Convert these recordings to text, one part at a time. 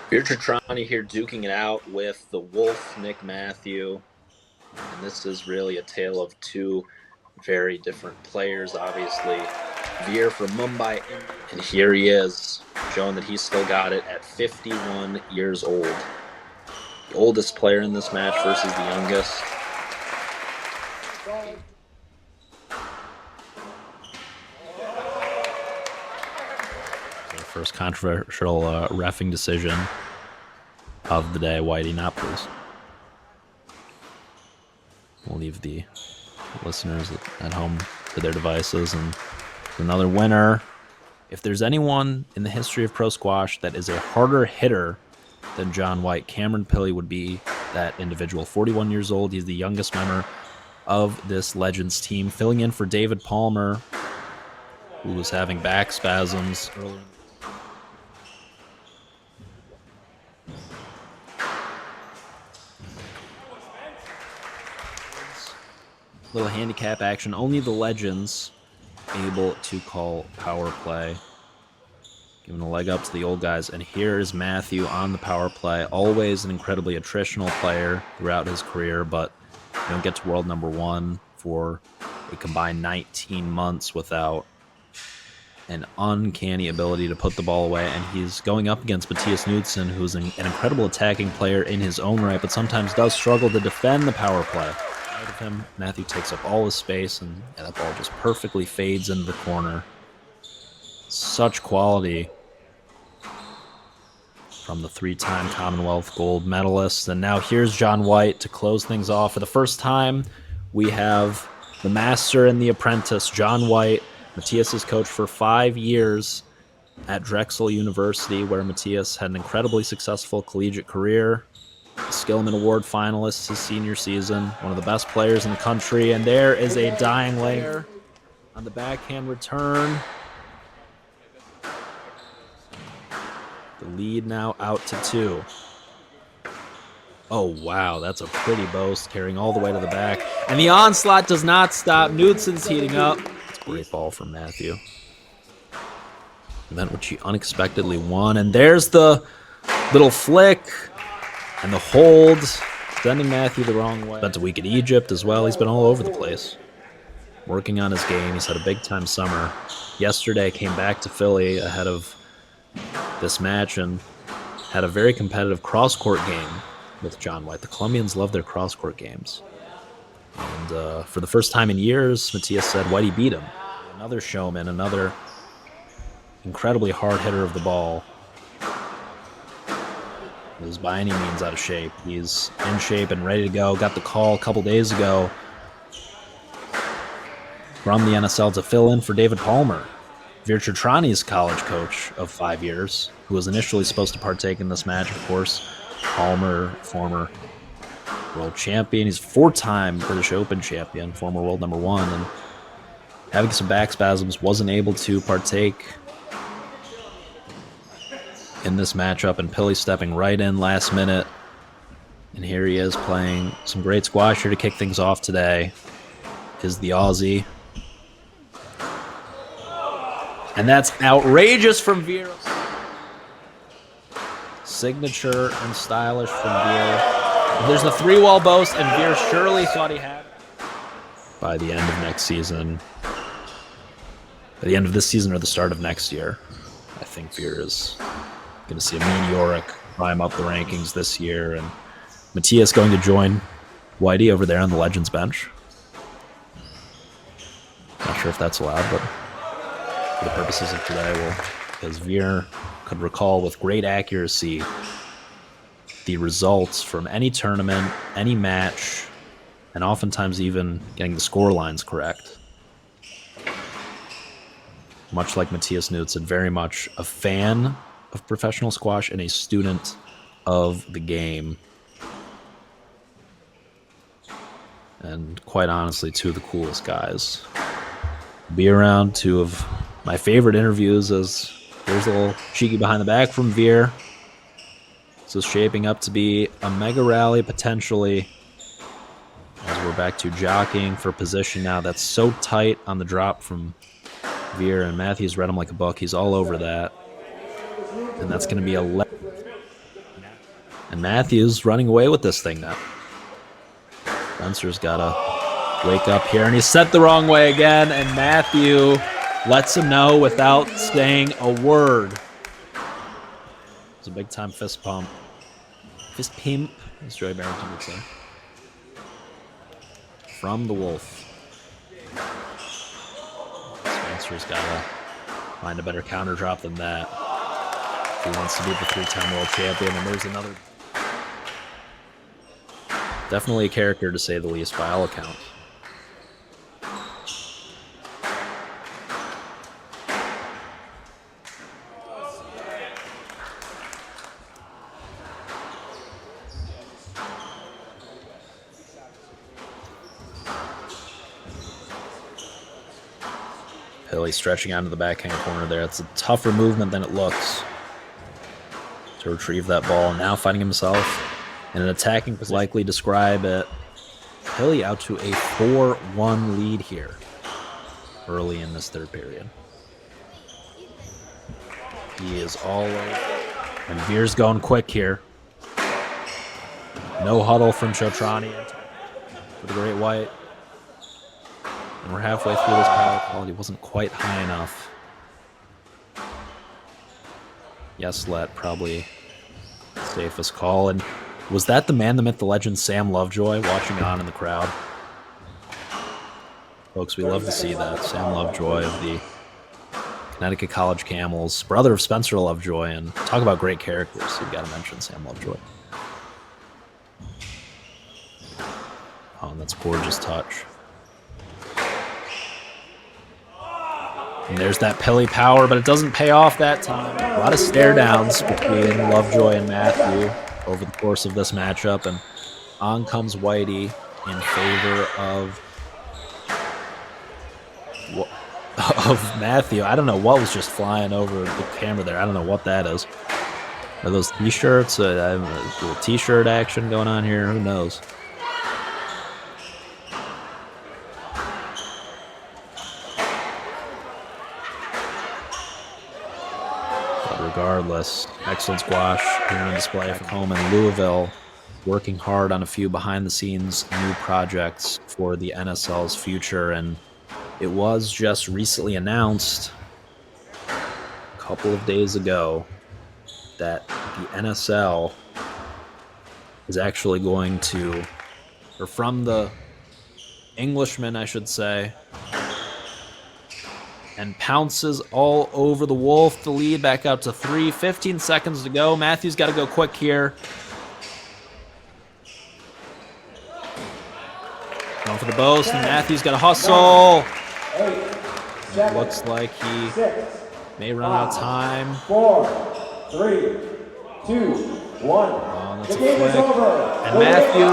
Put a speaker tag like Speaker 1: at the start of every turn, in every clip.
Speaker 1: Veer Chotrani here duking it out with the Wolf, Nick Matthew. And this is really a tale of two very different players, obviously. Veer from Mumbai, and here he is, showing that he's still got it at 51 years old. The oldest player in this match versus the youngest. First controversial reffing decision of the day. Whitey, not please. We'll leave the listeners at home to their devices. And another winner. If there's anyone in the history of pro squash that is a harder hitter than John White, Cameron Pilley would be that individual. 41 years old. He's the youngest member of this Legends team, filling in for David Palmer, who was having back spasms earlier. Little handicap action. Only the Legends able to call power play. Giving a leg up to the old guys. And here is Matthew on the power play. Always an incredibly attritional player throughout his career, but you don't get to world number one for a combined 19 months without an uncanny ability to put the ball away. And he's going up against Matias Knudsen, who's an incredible attacking player in his own right, but sometimes does struggle to defend the power play. Of him, Matthew takes up all his space, and that ball just perfectly fades into the corner. Such quality from the three-time Commonwealth gold medalist. And now here's John White to close things off. For the first time, we have the master and the apprentice, John White. Matias' coach for 5 years at Drexel University, where Matias had an incredibly successful collegiate career. Skillman Award finalist his senior season, one of the best players in the country, and there is a dying leg on the backhand return. The lead now out to 2. Oh, wow, that's a pretty boast, carrying all the way to the back. And the onslaught does not stop. Knudsen's heating up. It's a great ball from Matthew. Event which he unexpectedly won, and there's the little flick. And the hold, sending Matthew the wrong way. Spent a week in Egypt as well. He's been all over the place, working on his game. He's had a big-time summer. Yesterday, came back to Philly ahead of this match and had a very competitive cross-court game with John White. The Colombians love their cross-court games. And for the first time in years, Matias said Whitey beat him. Another showman, another incredibly hard hitter of the ball. Is by any means out of shape. He's in shape and ready to go. Got the call a couple days ago from the NSL to fill in for David Palmer, Veer Chotrani's college coach of 5 years, who was initially supposed to partake in this match, of course. Palmer, former world champion. He's 4-time British Open champion, former world number 1, and having some back spasms, wasn't able to partake in this matchup, and Pilley stepping right in last minute. And here he is playing some great squash here to kick things off today. Is the Aussie. And that's outrageous from Veer. Signature and stylish from Veer. There's the 3-wall boast, and Veer surely thought he had by the end of next season. By the end of this season or the start of next year, I think Veer is going to see a meteoric climb up the rankings this year. And Matias going to join Whitey over there on the Legends bench. Not sure if that's allowed, but for the purposes of today, because Veer could recall with great accuracy the results from any tournament, any match, and oftentimes even getting the score lines correct. Much like Matias Knudsen, very much a fan of professional squash and a student of the game. And quite honestly, two of the coolest guys. Be around two of my favorite interviews as there's a little cheeky behind the back from Veer. So shaping up to be a mega rally potentially as we're back to jockeying for position now. That's so tight on the drop from Veer, and Matthews read him like a book. He's all over that. And that's going to be a and Matthews running away with this thing now. Spencer's got to wake up here, and he's set the wrong way again, and Matthew lets him know without saying a word. It's a big-time fist pump. Fist pimp, as Joey Barrington would say. From the Wolf. Spencer's got to find a better counter drop than that if he wants to be the 3-time world champion. And there's another. Definitely a character, to say the least, by all accounts. Pilley stretching out into the backhand corner there. It's a tougher movement than it looks to retrieve that ball. Now finding himself in an attacking position. Likely describe it. Pilley out to a 4-1 lead here early in this third period. He is all over. And Veer's going quick here. No huddle from Chotrani for the Great White. And we're halfway through this power quality. Wasn't quite high enough. Yes, let probably safest call. And was that the man, the myth, the legend, Sam Lovejoy, watching on in the crowd? Folks, we love to see that. Sam Lovejoy of the Connecticut College Camels, brother of Spencer Lovejoy, and talk about great characters. You've got to mention Sam Lovejoy. Oh, and that's a gorgeous touch. And there's that Pilley power, but it doesn't pay off that time. A lot of stare downs between Lovejoy and Matthew over the course of this matchup, and on comes Whitey in favor of Matthew. I don't know what was just flying over the camera there. I don't know what that is. Are those t-shirts? A little t-shirt action going on here. Who knows? Regardless, excellent squash here on display from home in Louisville, working hard on a few behind-the-scenes new projects for the NSL's future, and it was just recently announced a couple of days ago that the NSL is actually going to, or from the Englishman, I should say, and pounces all over the Wolf. The lead back up to 3. 15 seconds to go. Matthews got to go quick here. Going for the boast, and Matthews got to hustle. It looks like he may run out of time.
Speaker 2: 4, 3, 2, 1.
Speaker 1: Oh, that's a flick. And Matthew.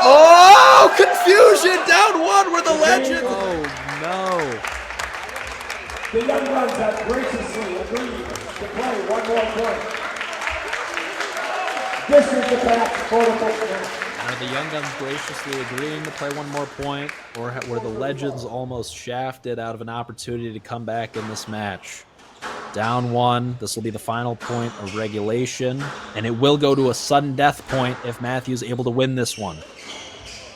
Speaker 1: Oh, confusion! Down 1 were the Legends. Oh, no.
Speaker 2: The young guns have graciously agreed to play one more point. This is the back for the football.
Speaker 1: Are the young guns graciously agreeing to play one more point, or were the Legends almost shafted out of an opportunity to come back in this match? Down 1. This will be the final point of regulation, and it will go to a sudden death point if Matthew's able to win this one.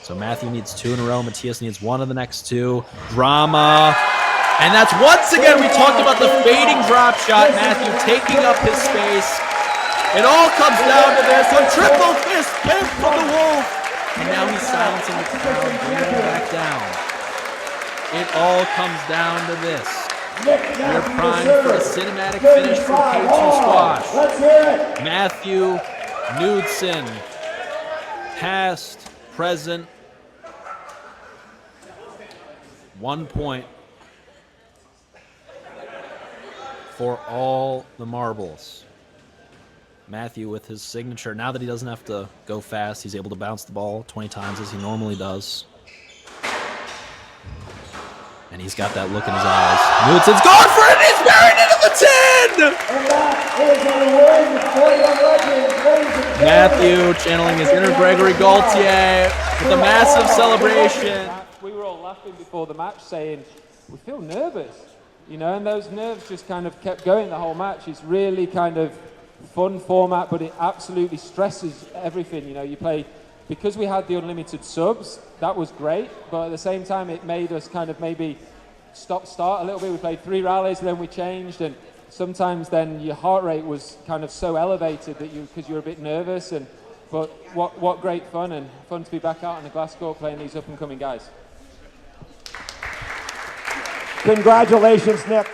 Speaker 1: So Matthew needs 2 in a row. Matias needs 1 of the next 2. Drama. And that's once again, we talked about the fading drop shot. Matthew taking up his space. It all comes down to this. A triple fist pimp from the Wolf. And now he's silencing the crowd, bringing him back down. It all comes down to this. We're primed for a cinematic finish from K2 Squash. Matthew Knudsen, past, present, 1 point for all the marbles. Matthew with his signature. Now that he doesn't have to go fast, he's able to bounce the ball 20 times as he normally does. And he's got that look in his eyes. Knudsen's going for it! He's buried into the tin! Matthew channeling his inner Gregory Gaultier with a massive celebration.
Speaker 3: We were all laughing before the match saying, we feel nervous, you know, and those nerves just kind of kept going the whole match. It's really kind of fun format, but it absolutely stresses everything. You know, you play, because we had the unlimited subs, that was great, but at the same time it made us kind of maybe start a little bit. We played 3 rallies, then we changed, and sometimes then your heart rate was kind of so elevated that because you were a bit nervous. But what great fun, and fun to be back out on the glass court playing these up and coming guys.
Speaker 2: Congratulations, Nick.